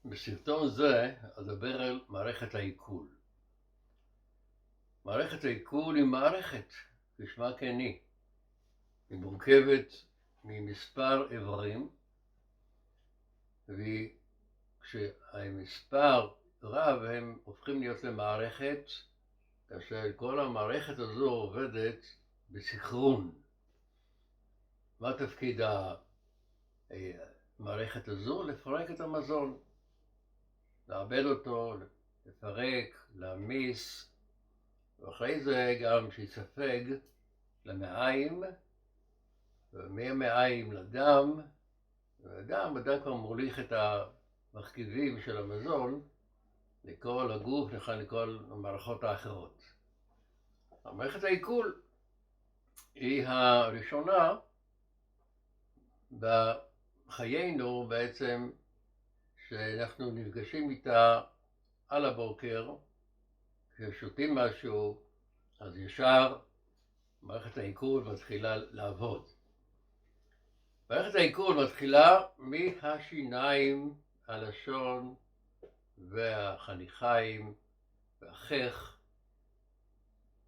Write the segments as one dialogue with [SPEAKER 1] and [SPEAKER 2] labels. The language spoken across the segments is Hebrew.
[SPEAKER 1] בסרטון זה אדבר על מערכת העיכול. מערכת העיכול היא מערכת, כשמה כן היא. היא מורכבת ממספר איברים, וכשהמספר רב הם הופכים להיות למערכת, כאשר כל המערכת הזו עובדת בסנכרון. מה תפקיד המערכת הזו? לפרק את המזון, לעבד אותו, לפרק, להמיס, ואחרי זה גם שיספג למעיים, ומהמעיים לדם, והדם כבר מוליך את המרכיבים של המזון לכל הגוף, לכל המערכות האחרות. מערכת העיכול היא הראשונה בחיינו בעצם, שאנחנו נפגשים איתה על הבוקר, כששותים משהו, אז ישר מערכת העיכול מתחילה לעבוד. מערכת העיכול מתחילה מהשיניים, הלשון והחניכיים והחך.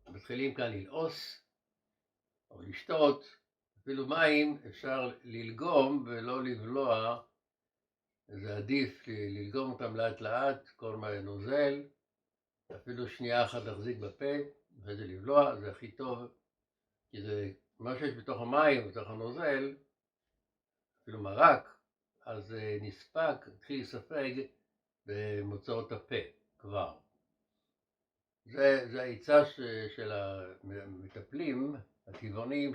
[SPEAKER 1] מתחילים כאן ללעוס או לשתות, אפילו מים אפשר ללגום ולא לבלוע. זה עדיף ללגום אותם לאט לאט, כל מה נוזל, אפילו שנייה אחת להחזיק בפה ואחרי זה לבלוע, זה הכי טוב, כי זה מה שיש בתוך המים, בתוך הנוזל, אפילו מרק, אז נספק, התחיל לספג במוצאות הפה כבר. זה העצה של המטפלים הטבעוניים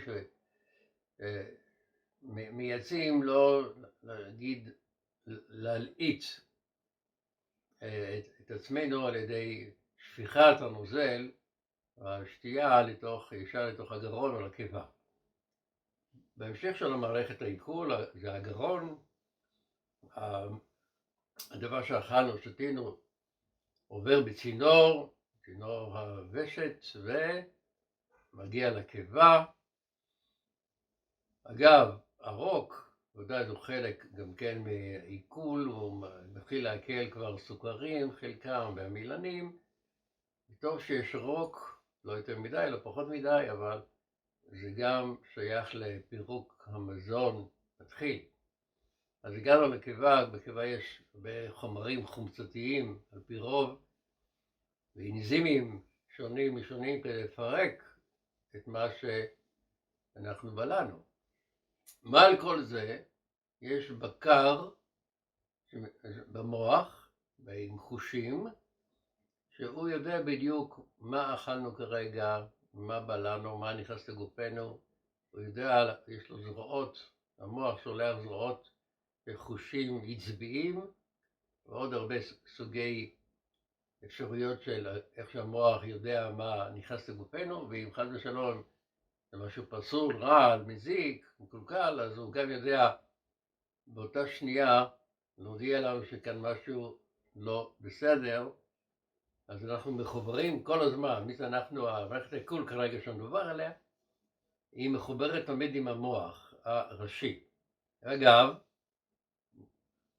[SPEAKER 1] שמייעצים לא להגיד, להלעיט את עצמנו על ידי שפיכת הנוזל והשתייה ישר לתוך הגרון או לקיבה. בהמשך של המערכת העיכול, זה הגרון, הדבר שאכלנו, שתינו, עובר בצינור, צינור הוושט, ומגיע לקיבה. אגב, הרוק, ודאי זו חלק גם כן מעיכול, הוא מתחיל להקל כבר סוכרים, חלקם והמילנים. טוב שיש רוק, לא יותר מדי, לא פחות מדי, אבל זה גם שייך לפירוק המזון מתחיל. אז הגענו לקיבה, בקיבה יש הרבה חומרים חומצתיים על פי רוב, ואנזימים שונים משונים כדי לפרק את מה שאנחנו בלענו. מעל כל זה יש בקר במוח, עם חושים, שהוא יודע בדיוק מה אכלנו כרגע, מה בלענו, מה נכנס לגופנו. הוא יודע, יש לו זרועות, המוח שולח זרועות חושים עצביים, ועוד הרבה סוגי אפשרויות של איך שהמוח יודע מה נכנס לגופנו, ואם חד ושלום זה משהו פסול, רעל, מזיק, מקולקל, אז הוא גם יודע באותה שנייה להודיע לנו שכאן משהו לא בסדר. אז אנחנו מחוברים כל הזמן, המערכת העיכול כרגע שמדובר עליה, היא מחוברת תמיד עם המוח הראשי. אגב,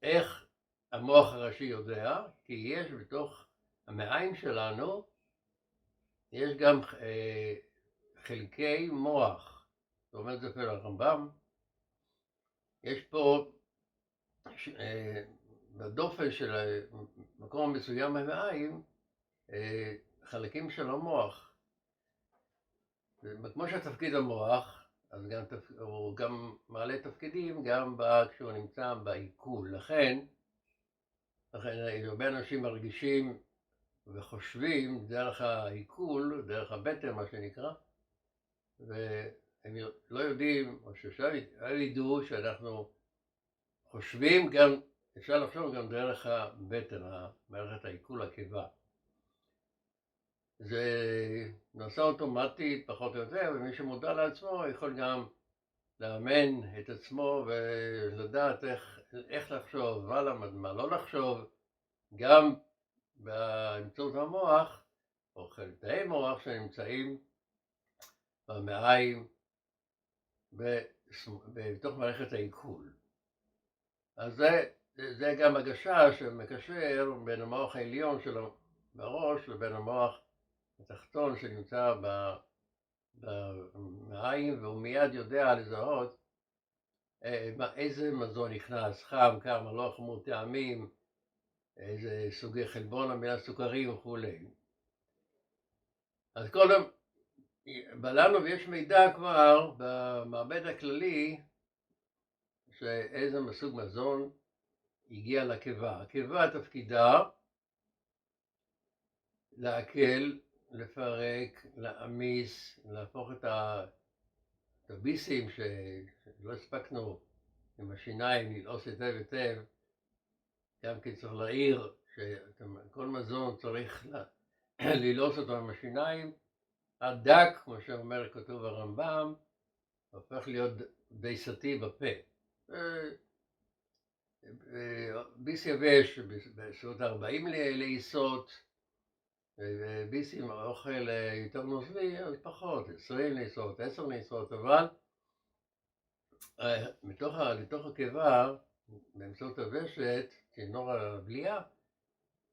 [SPEAKER 1] איך המוח הראשי יודע? כי יש בתוך המעיים שלנו, יש גם חלקי מוח. זאת אומרת, זה אפילו הרמב"ם. יש פה בדופן של מקום מסוים במעיים, חלקים של המוח. כמו שתפקיד המוח, אז הוא גם מעלה תפקידים גם כשהוא נמצא בעיכול. לכן הרבה אנשים מרגישים וחושבים דרך העיכול, דרך הבטן מה שנקרא, והם לא יודעים, או שאפשר ידעו שאנחנו חושבים גם, אפשר לחשוב גם דרך הבטן, מערכת העיכול, הקיבה. זה נעשה אוטומטית פחות או יותר, ומי שמודע לעצמו יכול גם לאמן את עצמו ולדעת איך לחשוב, מה לא לחשוב, גם באמצעות המוח או חלקי מוח שנמצאים במעיים בתוך מערכת העיכול. אז זה זה גם הגשה שמקשר בין המוח העליון שלו בראש לבין המוח התחתון שנמצא במעיים, והוא מיד יודע לזהות איזה מזון נכנס, חם, קר, מלוח, חמור, טעמים, איזה סוגי חלבון, המילה סוכרים וכולי. אז קודם, בלענו ויש מידע כבר במעבד הכללי שאיזה מסוג מזון הגיע לקיבה. הקיבה תפקידה לעכל, לפרק, להעמיס, להפוך את הביסים שלא הספקנו עם השיניים ללעוס היטב היטב. גם כי צריך להעיר שכל מזון צריך ללעוס אותו עם השיניים. הדק, כמו שאומר כתוב הרמב"ם, הופך להיות דייסתי בפה. ביס יבש בסביבות 40 לעיסות, ביס עם אוכל יותר נוזלי, אז פחות, 20 לעיסות, 10 לעיסות, אבל לתוך הקיבה, באמצעות הוושט, צינור הבליעה,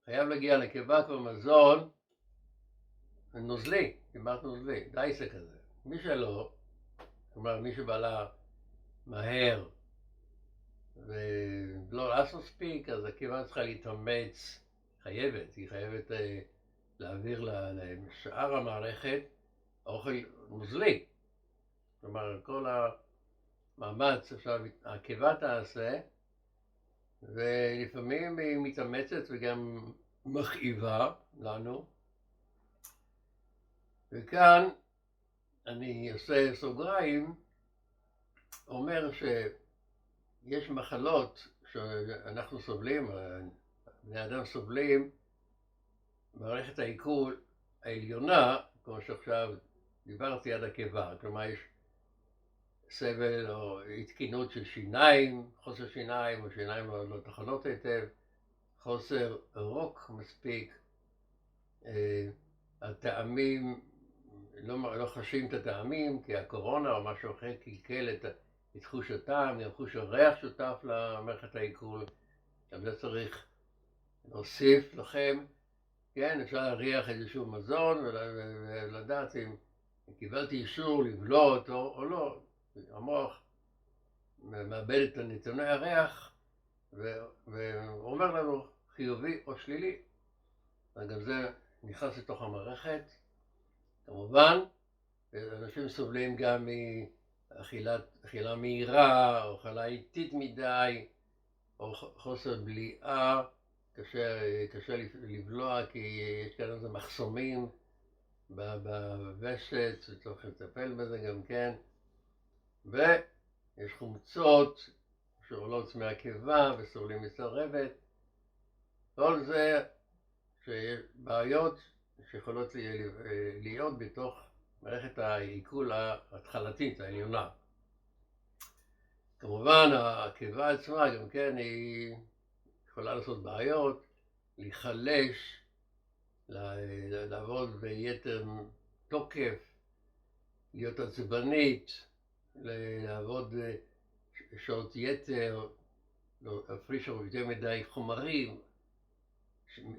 [SPEAKER 1] חייב להגיע לקיבה כמו מזון נוזלי, כמעט נוזלי, דייסה כזה. מי שלא, כלומר מי שבעלה מהר ולא לעשות מספיק, אז הקיבה צריכה להתאמץ, היא חייבת להעביר לשאר המערכת אוכל נוזלי. כלומר כל המאמץ עכשיו הקיבה תעשה, ולפעמים היא מתאמצת וגם מכאיבה לנו. וכאן אני עושה סוגריים, אומר שיש מחלות שאנחנו סובלים, בני אדם סובלים, מערכת העיכול העליונה, כמו שעכשיו דיברתי עד הקיבה, כלומר יש סבל או התקינות של שיניים, חוסר שיניים או שיניים לא תחנות היטב, חוסר רוק מספיק, הטעמים, לא חשים את הטעמים כי הקורונה או משהו אחר קלקל את חוש הטעם, גם חוש הריח שותף למערכת העיכול, גם זה צריך להוסיף לכם, כן, אפשר להריח איזשהו מזון ולדעת אם קיבלתי אישור לבלוע אותו או לא. המוח מאבד את נתוני הריח ואומר לנו חיובי או שלילי. גם זה נכנס לתוך המערכת. כמובן, אנשים סובלים גם מאכילה מהירה, או אכילה איטית מדי, או חוסר בליעה, קשה לבלוע כי יש כאן איזה מחסומים בוושט, צריך לטפל בזה גם כן. ויש חומצות שעולות מהקיבה וסובלים מסרבת. כל זה שיש בעיות שיכולות להיות בתוך מערכת העיכול ההתחלתית, העליונה. כמובן, הקיבה עצמה גם כן היא יכולה לעשות בעיות, להיחלש, לעבוד ביתר תוקף, להיות עצבנית, לעבוד שעות יתר, להפריש יותר מדי חומרים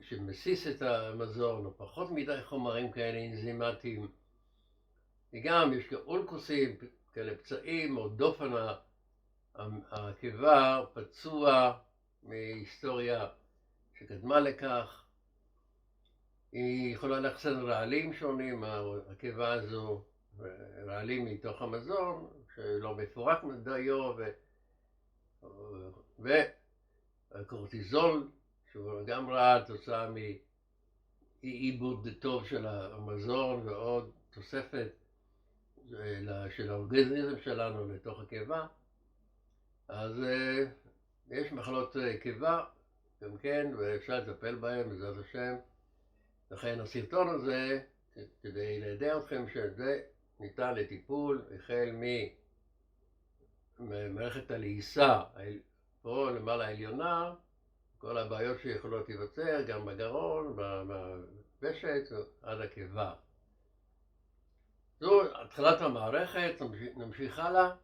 [SPEAKER 1] שמסיס את המזון, או פחות מדי חומרים כאלה אנזימטיים. וגם יש אולקוסים, כאלה פצעים, או דופן הקיבה, פצוע מהיסטוריה שקדמה לכך. היא יכולה לאחסן רעלים שונים, הקיבה הזו, רעלים מתוך המזון, שלא מפורק דיו, והקורטיזול, שהוא גם רעל תוצאה מאי-עיבוד טוב של המזון, ועוד תוספת של האורגניזם שלנו לתוך הקיבה. אז יש מחלות קיבה, גם כן, ואפשר לטפל בהם, בעזרת השם. לכן הסרטון הזה, כדי לידע אתכם שזה ניתן לטיפול, החל ממערכת הלעיסה, פה למעלה העליונה, כל הבעיות שיכולות להיווצר, גם בגרון, בוושט, עד הקיבה. זו התחלת המערכת, נמשיך הלאה.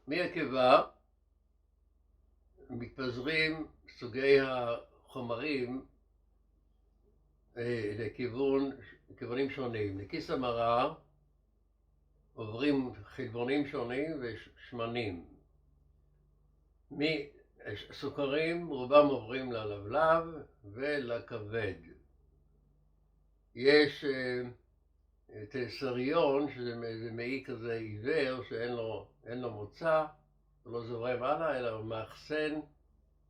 [SPEAKER 1] מהקיבה מתפזרים סוגי החומרים לכיוונים שונים. לכיס המרה עוברים חלבונים שונים ושמנים. סוכרים רובם עוברים ללבלב ולכבד. יש תסריון, שזה מעי כזה עיוור שאין לו מוצא, הוא לא זורם הלאה, אלא הוא מאחסן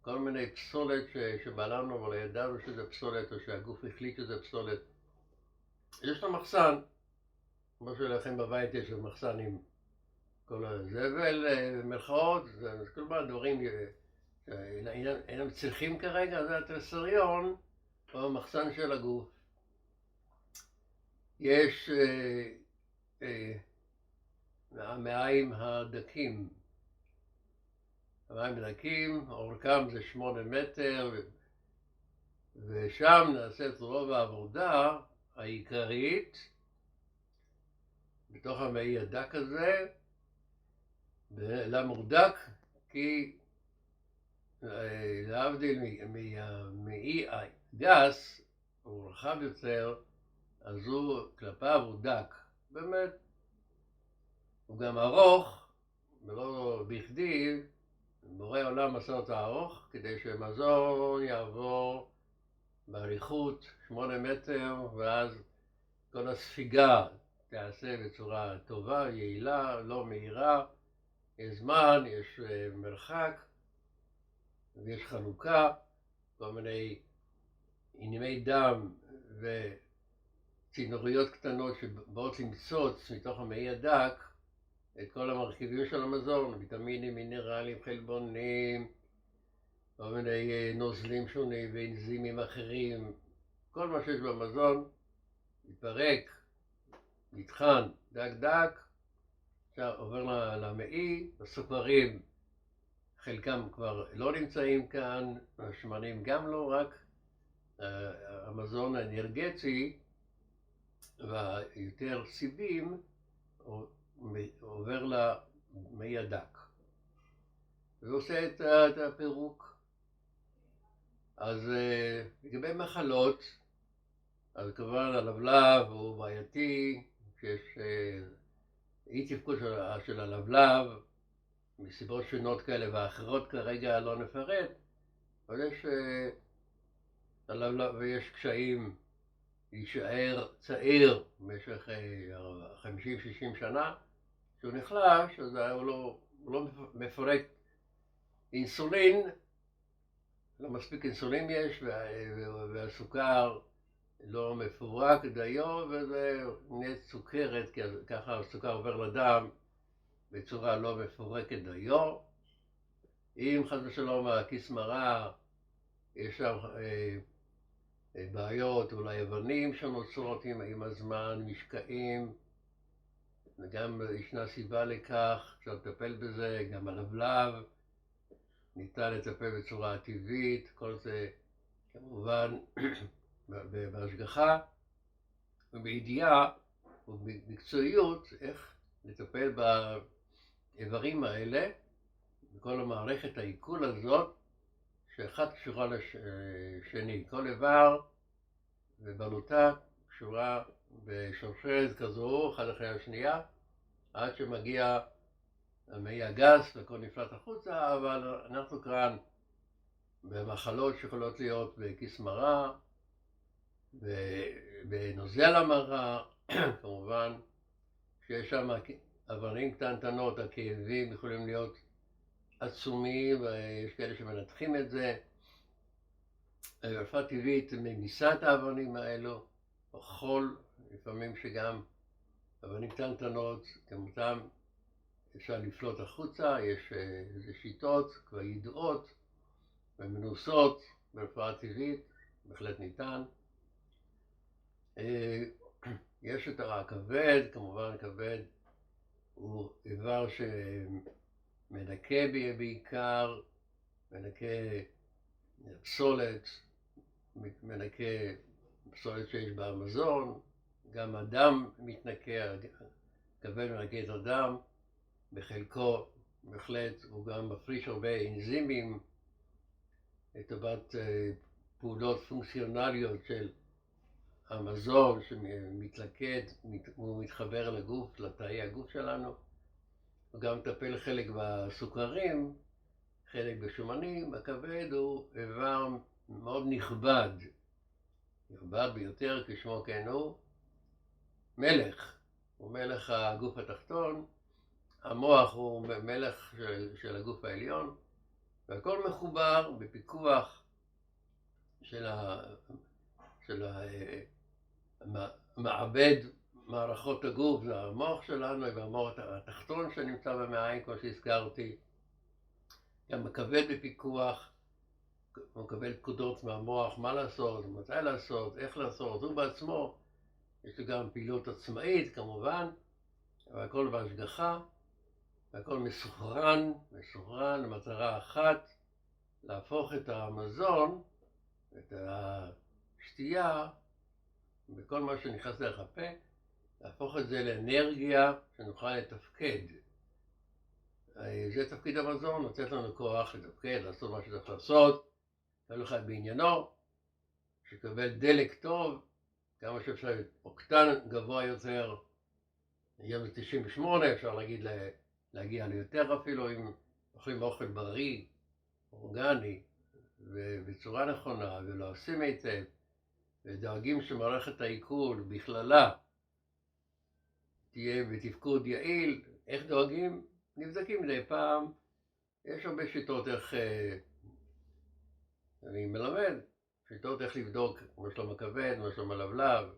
[SPEAKER 1] כל מיני פסולת שבלענו אבל ידענו שזה פסולת, או שהגוף החליט שזה פסולת. יש לו מחסן, כמו שלכם בבית יש לו מחסן עם כל הזבל, מלכאות, אז כלומר דברים אינם צריכים כרגע, זה התסריון או המחסן של הגוף. יש המים הדקים. המים הדקים, אורכם זה 8 מטר, ושם נעשית רוב העבודה העיקרית בתוך המעי הדק הזה. למה הוא דק? כי להבדיל ממעי גס, הוא רחב יותר, אז הוא כלפיו הוא דק. באמת, הוא גם ארוך, ולא בכדי, בורא עולם עשה אותו ארוך, כדי שמזון יעבור באריכות 8 מטר, ואז כל הספיגה תעשה בצורה טובה, יעילה, לא מהירה. יש זמן, יש מרחק, ויש חלוקה, כל מיני ענייני דם וצינוריות קטנות שבאות למצוץ מתוך המעי הדק את כל המרכיבים של המזון, ויטמינים, מינרלים, חלבונים, כל מיני נוזלים שונים ואנזימים אחרים. כל מה שיש במזון מתפרק, נטחן, דק דק, עכשיו עובר למעי. הסוכרים חלקם כבר לא נמצאים כאן, השמנים גם לא, רק המזון האנרגטי והיותר סיבים עובר למעי הדק ועושה את הפירוק. אז לגבי מחלות, אז כמובן הלבלב הוא בעייתי, כשיש אי תפקוד של הלבלב מסיבות שונות כאלה ואחרות, כרגע לא נפרט, אבל יש הלבלב ויש קשיים להישאר צעיר במשך 50-60 שנה. כשהוא נחלש, אז הוא לא מפרק אינסולין, לא מספיק אינסולין יש, והסוכר לא מפורק דיו, וזה נהיה סוכרת, כי ככה הסוכר עובר לדם בצורה לא מפורקת דיו. אם חס ושלום הכיס מרה, יש שם בעיות, אולי אבנים שנוצרות עם הזמן, משקעים, וגם ישנה סיבה לכך, אפשר לטפל בזה, גם הלבלב, ניתן לטפל בצורה טבעית, כל זה כמובן בהשגחה ובידיעה ובמקצועיות איך לטפל באיברים האלה, בכל המערכת העיכול הזאת, שאחת קשורה לשני. כל איבר ובלוטה קשורה בשרשרת כזו, אחד אחרי השנייה, עד שמגיע המעי הגס והכל נפלט החוצה. אבל אנחנו כאן במחלות שיכולות להיות בכיס מרה, בנוזל המרה, כמובן, שיש שם אבנים קטנטנות, הכאבים יכולים להיות עצומים, ויש כאלה שמנתחים את זה. רפואה טבעית ממיסה את האבנים האלו, או חול, לפעמים שגם אבנים קטנטנות, כמותם אפשר לפלוט החוצה. יש איזה שיטות כבר ידועות ומנוסות ברפואה טבעית, בהחלט ניתן. יש את הכבד, כמובן הכבד הוא איבר שמנקה בעיקר, מנקה פסולת, מנקה פסולת שיש במזון, גם הדם מתנקה, הכבד מנקה את הדם, בחלקו בהחלט הוא גם מפריש הרבה אנזימים לטובת פעולות פונקציונליות של המזון שמתלכד, הוא מתחבר לגוף, לתאי הגוף שלנו. הוא גם מטפל חלק בסוכרים, חלק בשומנים. הכבד הוא איבר מאוד נכבד ביותר, כשמו כן הוא מלך. הוא מלך הגוף התחתון, המוח הוא מלך של הגוף העליון, והכל מחובר בפיקוח של מעבד מערכות הגוף. זה המוח שלנו והמוח התחתון שנמצא במעיים, כמו שהזכרתי. גם הכבד בפיקוח, הוא מקבל פקודות מהמוח, מה לעשות, מתי לעשות, איך לעשות. הוא בעצמו, יש לו גם פעילות עצמאית כמובן, אבל הכל בהשגחה, והכל מסוחרן למטרה אחת, להפוך את המזון, את השתייה, וכל מה שנכנס דרך הפה, להפוך את זה לאנרגיה שנוכל לתפקד. זה תפקיד המזון, לתת לנו כוח לתפקד, לעשות מה שצריך לעשות, כל אחד בעניינו, שקבל דלק טוב, כמה שאפשר, אוקטן גבוה יותר, יהיה ב-98, אפשר להגיע ליותר אפילו, אם אוכלים אוכל בריא, אורגני, ובצורה נכונה, ולא עושים היטב, ודואגים שמערכת העיכול בכללה תהיה בתפקוד יעיל. איך דואגים? נבדקים מדי פעם. יש הרבה שיטות איך, אני מלמד, שיטות איך לבדוק מה שלום הכבד, מה שלום הלבלב,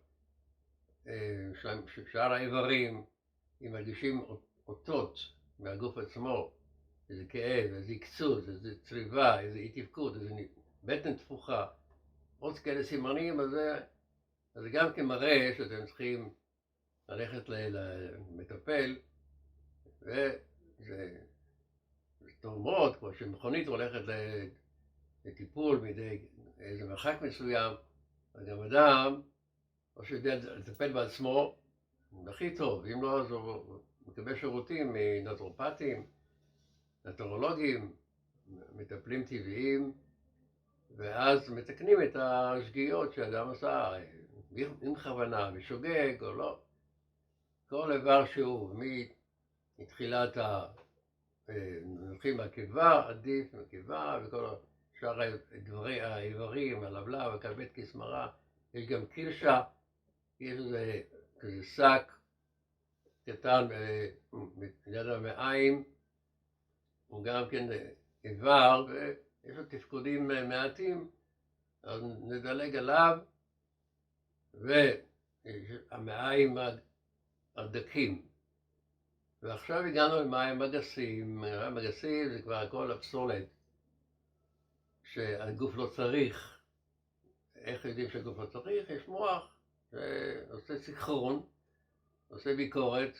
[SPEAKER 1] שאר האיברים, אם מרגישים אותות מהגוף עצמו, איזה כאב, איזה קצות, איזה צריבה, איזה אי תפקוד, איזה בטן תפוחה, עוד כאלה סימנים, אז זה גם כמראה שאתם צריכים ללכת למטפל, וזה טוב מאוד, כמו שמכונית הולכת לטיפול מדי איזה מרחק מסוים, וגם אדם, או שיודע לטפל בעצמו, זה הכי טוב. אם לא, אז הוא מקבל שירותים מנטורופטים, נטורולוגים, מטפלים טבעיים, ואז מתקנים את השגיאות שאדם עשה, עם כוונה, בשוגג או לא. כל איבר שהוא, מתחילת נתחיל מהקיבה, עדיף מהקיבה, וכל שאר האיברים, הלבלב, הכבד, כסמרה. יש גם קלשה, יש איזה כזה שק קטן ליד המעיים, הוא גם כן איבר, ויש לו תפקודים מעטים, אז נדלג עליו, והמעיים הדקים. ועכשיו הגענו למים מגסים. מגסים זה כבר הכל הפסולת שהגוף לא צריך. איך יודעים שהגוף לא צריך? יש מוח שעושה סינכרון, עושה ביקורת,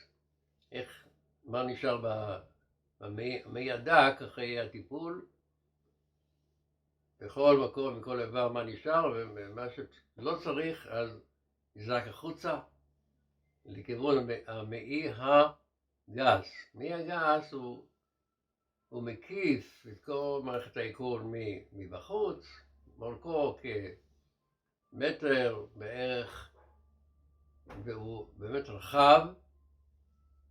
[SPEAKER 1] מה נשאר במי הדק אחרי הטיפול, בכל מקום, בכל איבר מה נשאר, ומה שלא צריך אז נזרק החוצה לכיוון המעי הגס. מעי הגס הוא מקיף את כל מערכת העיכול מבחוץ, מולקו כמטר בערך, והוא באמת רחב,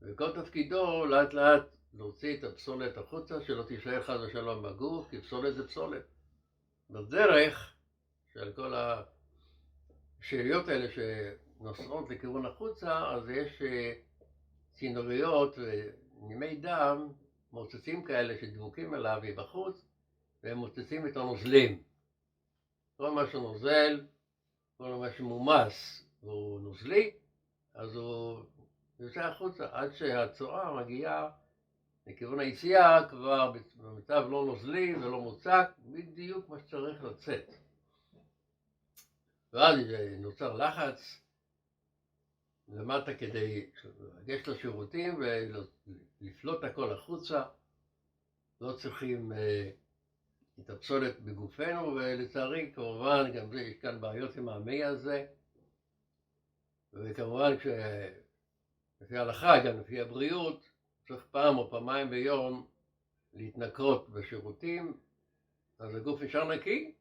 [SPEAKER 1] וכל תפקידו לאט לאט להוציא את הפסולת החוצה, שלא תישאר חס ושלום בגוף, כי פסולת זה פסולת. בדרך של כל השאריות האלה שנוסעות לכיוון החוצה, אז יש צינוריות ונימי דם מוצצים כאלה שדבוקים אליו מבחוץ, והם מוצצים את הנוזלים. כל מה שנוזל, כל מה שמומס והוא נוזלי, אז הוא יוצא החוצה עד שהצואה מגיעה לכיוון היציאה כבר במצב לא נוזלי ולא מוצק, בדיוק מה שצריך לצאת. ואז נוצר לחץ למטה כדי לגשת לשירותים ולפלוט הכל החוצה. לא צריכים את הפסולת בגופנו, ולצערי כמובן גם יש כאן בעיות עם המי הזה, וכמובן לפי ההלכה, גם לפי הבריאות, צריך פעם או פעמיים ביום להתנקות בשירותים, אז הגוף נשאר נקי.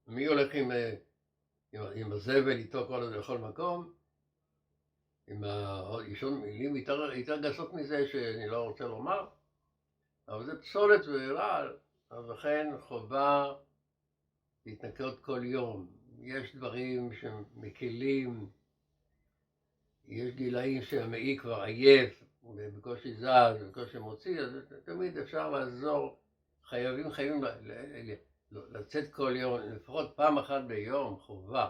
[SPEAKER 1] מי הולך עם הזבל איתו לכל מקום? יש עוד מילים יותר גסות מזה שאני לא רוצה לומר, אבל זה פסולת ורעל, אז לכן חובה להתנקות כל יום. יש דברים שמקלים, יש גילאים שהמעי כבר עייף, בקושי זז, בקושי מוציא, אז תמיד אפשר לעזור. חייבים לצאת כל יום, לפחות פעם אחת ביום, חובה.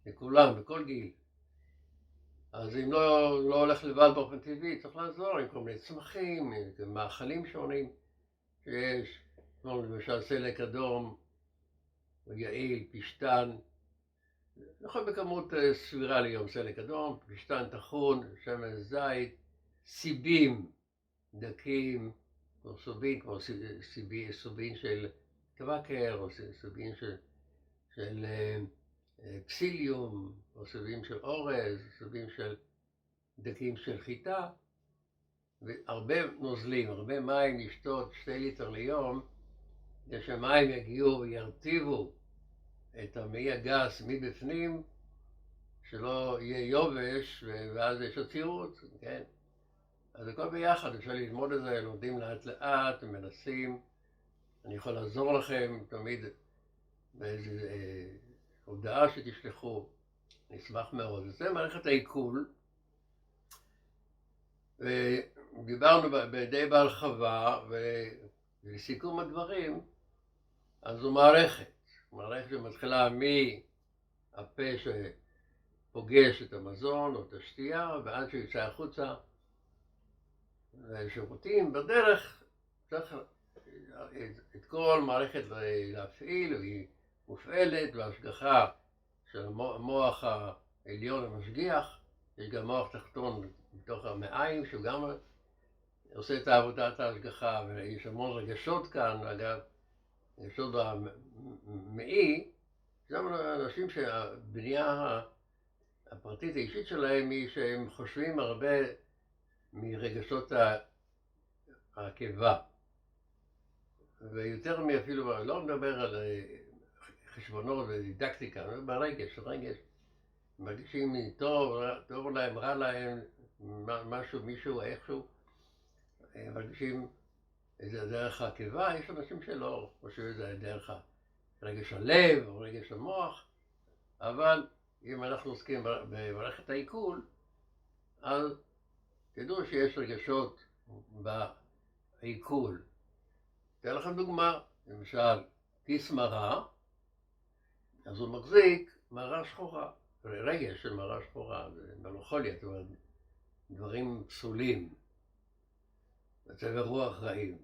[SPEAKER 1] לכולם, בכל גיל. אז אם לא הולך לבד באופן טבעי, צריך לעזור עם כל מיני צמחים, עם מאכלים שונים שיש, כמו למשל סלק אדום, יעיל, פשטן, יכול בכמות סבירה ליום סלק אדום, פשטן טחון, שמן זית, סיבים דקים, כמו סובין של קוואקר, או סובין של פסיליום, או סובים של אורז, סובים של דקים של חיטה, והרבה נוזלים, הרבה מים לשתות 2 ליטר ליום, כדי שהמים יגיעו וירטיבו את המעי הגס מבפנים, שלא יהיה יובש ואז יש עצירות, כן? אז הכל ביחד, אפשר ללמוד את זה, לומדים לאט לאט, מנסים. אני יכול לעזור לכם תמיד באיזו הודעה שתשלחו, נשמח מאוד. זה מערכת העיכול. ודיברנו די בהרחבה, ולסיכום הדברים, אז זו מערכת שמתחילה מהפה שפוגש את המזון או את השתייה, ועד שיוצא החוצה לשירותים. בדרך צריך את כל מערכת להפעיל, והיא מופעלת בהשגחה של המוח העליון המשגיח. יש גם מוח תחתון בתוך המעיים, שהוא גם עושה את עבודת ההשגחה, ויש המון רגשות כאן, אגב, רגשות במעי, גם אנשים שהבנייה הפרטית האישית שלהם היא שהם חושבים הרבה מרגשות הקיבה. ויותר מאפילו, לא מדבר על חשבונות ודידקטיקה, ברגש, מרגישים טוב להם, רע להם, משהו, מישהו, איכשהו, מרגישים איזה דרך הקיבה. יש אנשים שלא חושבים שזה דרך רגש הלב או רגש המוח, אבל אם אנחנו עוסקים במערכת העיכול, אז תדעו שיש רגשות בעיכול. אתן לכם דוגמה, למשל, כיס מרה, אז הוא מחזיק מרה שחורה, רגש של מרה שחורה, זה מלנכוליה, זאת אומרת, דברים פסולים, מצבי רוח רעים.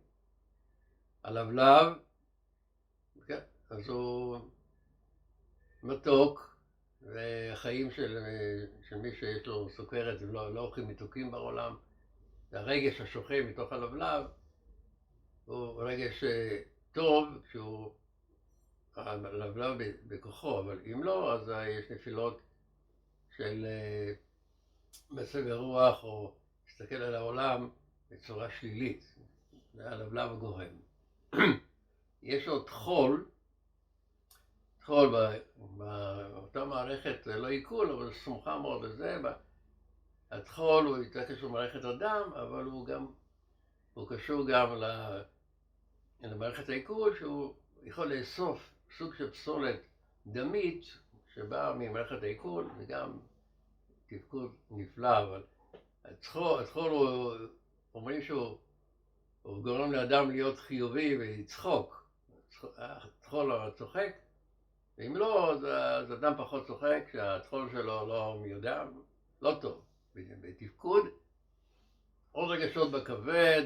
[SPEAKER 1] הלבלב, כן, אז הוא מתוק, והחיים של מי שיש לו סוכרת, הם לא אוכלים מתוקים בעולם. הרגש השוכן מתוך הלבלב הוא רגש טוב כשהוא הלבלב בכוחו, אבל אם לא, אז יש נפילות של מצבי רוח, או להסתכל על העולם בצורה שלילית. זה הלבלב הגורם. יש עוד חול באותה מערכת, לא עיכול, אבל סמוכה מאוד לזה. הטחול הוא יותר קשור למערכת הדם, אבל הוא קשור גם למערכת העיכול, שהוא יכול לאסוף סוג של פסולת דמית שבאה ממערכת העיכול, וגם תפקוד נפלא. אבל הטחול אומרים שהוא גורם לאדם להיות חיובי ולצחוק. הטחול צוחק, ואם לא, אז אדם פחות צוחק, שהטחול שלו לא מי יודע, לא טוב. בתפקוד, עוד רגשות בכבד,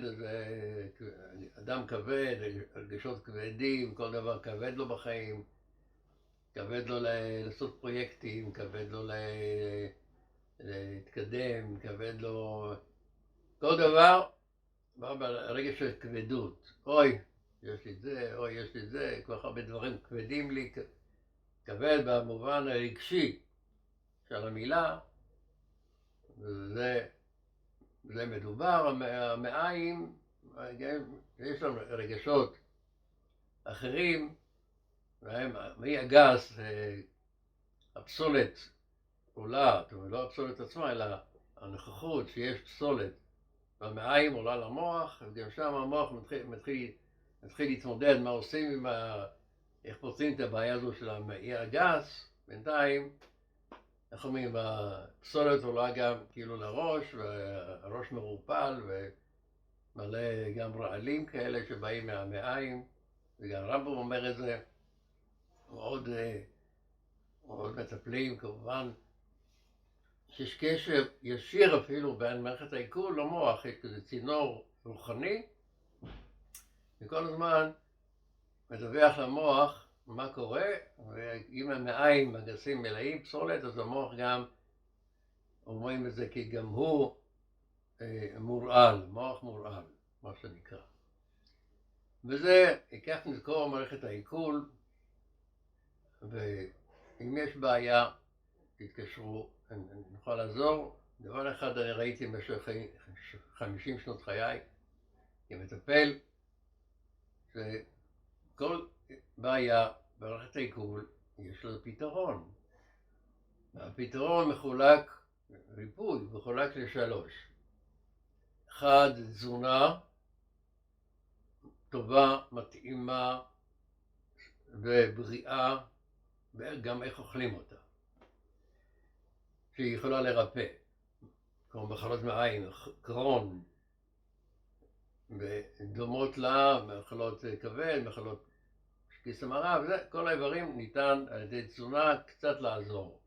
[SPEAKER 1] אדם כבד, רגשות כבדים, כל דבר כבד לו בחיים, כבד לו לעשות פרויקטים, כבד לו להתקדם, כבד לו כל דבר, בא ברגש של כבדות. אוי, יש לי את זה, אוי, יש לי את זה, כל כך הרבה דברים כבדים לי, כבד במובן הרגשי של המילה. זה מדובר, המעיים, יש לנו רגשות אחרים, מעי הגס, הפסולת עולה, זאת אומרת, לא הפסולת עצמה, אלא הנוכחות שיש פסולת במעיים עולה למוח, וגם שם המוח מתחיל להתמודד מה עושים עם איך פותרים את הבעיה הזו של המעי הגס. בינתיים, איך אומרים, הפסולת עולה גם כאילו לראש, והראש מרופל ומלא גם רעלים כאלה שבאים מהמעיים, וגם רמב"ם אומר את זה. עוד מטפלים כמובן, שיש קשר ישיר אפילו בין מערכת העיכול למוח, יש כזה צינור רוחני, וכל הזמן מדווח למוח מה קורה, ואם המעיים הגסים מלאים פסולת, אז המוח גם, אומרים את זה כי גם הוא מורעל, מוח מורעל, מה שנקרא. וזה, ייקח נזכור מערכת העיכול, ואם יש בעיה, תתקשרו, אני נוכל לעזור. דבר אחד אני ראיתי במשך 50 שנות חיי כמטפל, שכל בעיה במערכת העיכול יש לזה פתרון. הפתרון מחולק, ריפוי, מחולק לשלוש. אחד, תזונה טובה, מתאימה ובריאה, וגם איך אוכלים אותה, שהיא יכולה לרפא, כמו מחלות מעיים, קרון, ודומות לה, מחלות כבד, מחלות כיס המרה, וזה, כל האיברים ניתן על ידי תזונה קצת לעזור.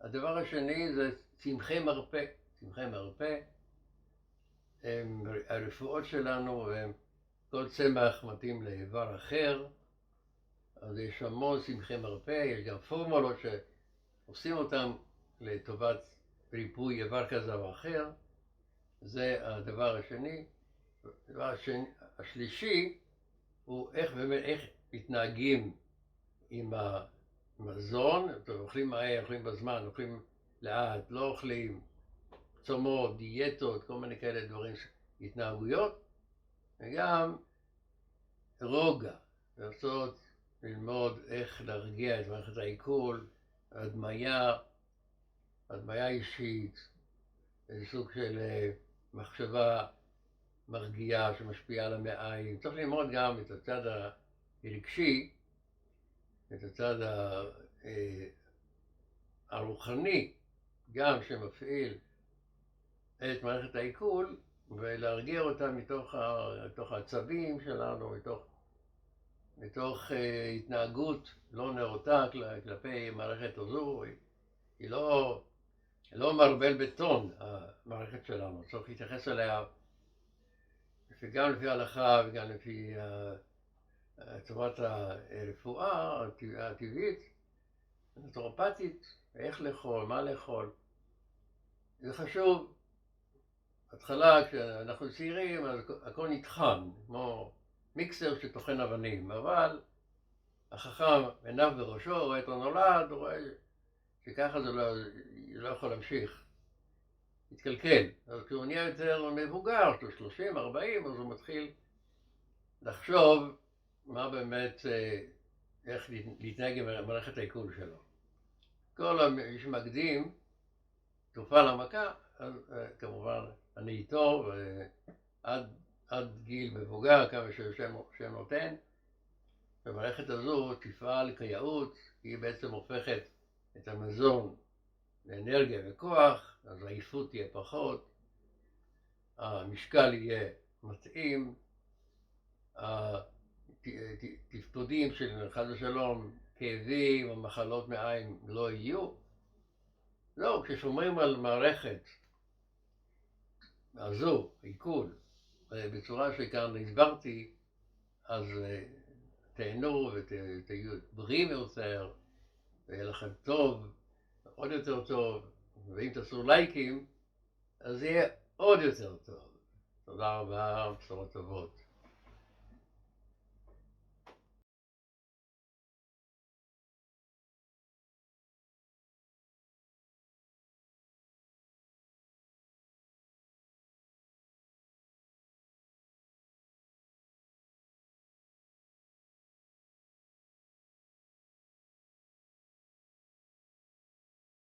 [SPEAKER 1] הדבר השני זה צמחי מרפא. צמחי מרפא הם הרפואות שלנו, כל צמח מתאים לאיבר אחר, אז יש המון צמחי מרפא, יש גם פורמולות שעושים אותם לטובת ריפוי איבר כזה או אחר. זה הדבר השני. הדבר השלישי הוא איך מתנהגים עם המזון, אוכלים מהר, אוכלים בזמן, אוכלים לאט, לא אוכלים, צומות, דיאטות, כל מיני כאלה דברים, התנהגויות, וגם רוגע, ללמוד איך להרגיע את מערכת העיכול, הדמיה אישית, איזה סוג של מחשבה מרגיעה שמשפיעה על המעיים. צריך ללמוד גם את הצד הרגשי, את הצד הרוחני, גם שמפעיל את מערכת העיכול, ולהרגיע אותה מתוך העצבים שלנו, מתוך התנהגות לא נאותה כלפי מערכת הזו. היא לא מרבל בטון, המערכת שלנו. צריך להתייחס אליה גם לפי ההלכה וגם לפי צורת הרפואה הטבעית, הנטורופטית, איך לאכול, מה לאכול. זה חשוב. בהתחלה, כשאנחנו צעירים, אז הכל נטחן, כמו מיקסר שטוחן אבנים, אבל החכם עיניו בראשו, רואה את הנולד, רואה שככה זה לא יכול להמשיך, התקלקל. אז כשהוא נהיה יותר מבוגר, 30, 40, אז הוא מתחיל לחשוב מה באמת, איך להתנהג עם מערכת העיכול שלו. כל מי שמקדים תרופה למכה, אז כמובן אני איתו, עד גיל מבוגר, כמה שהשם נותן. במערכת הזו תפעל כיאות, היא בעצם הופכת את המזון לאנרגיה וכוח, אז העייפות תהיה פחות, המשקל יהיה מתאים, התפקודים של חס ושלום, כאבים או מחלות מעיים לא יהיו. לא, כששומרים על מערכת הזו, עיכול, בצורה שכאן הסברתי, אז תהנו ותהיו בריאים יותר, ויהיה לכם טוב, עוד יותר טוב, ואם תעשו לייקים, אז יהיה עוד יותר טוב. תודה רבה, בשורות טובות.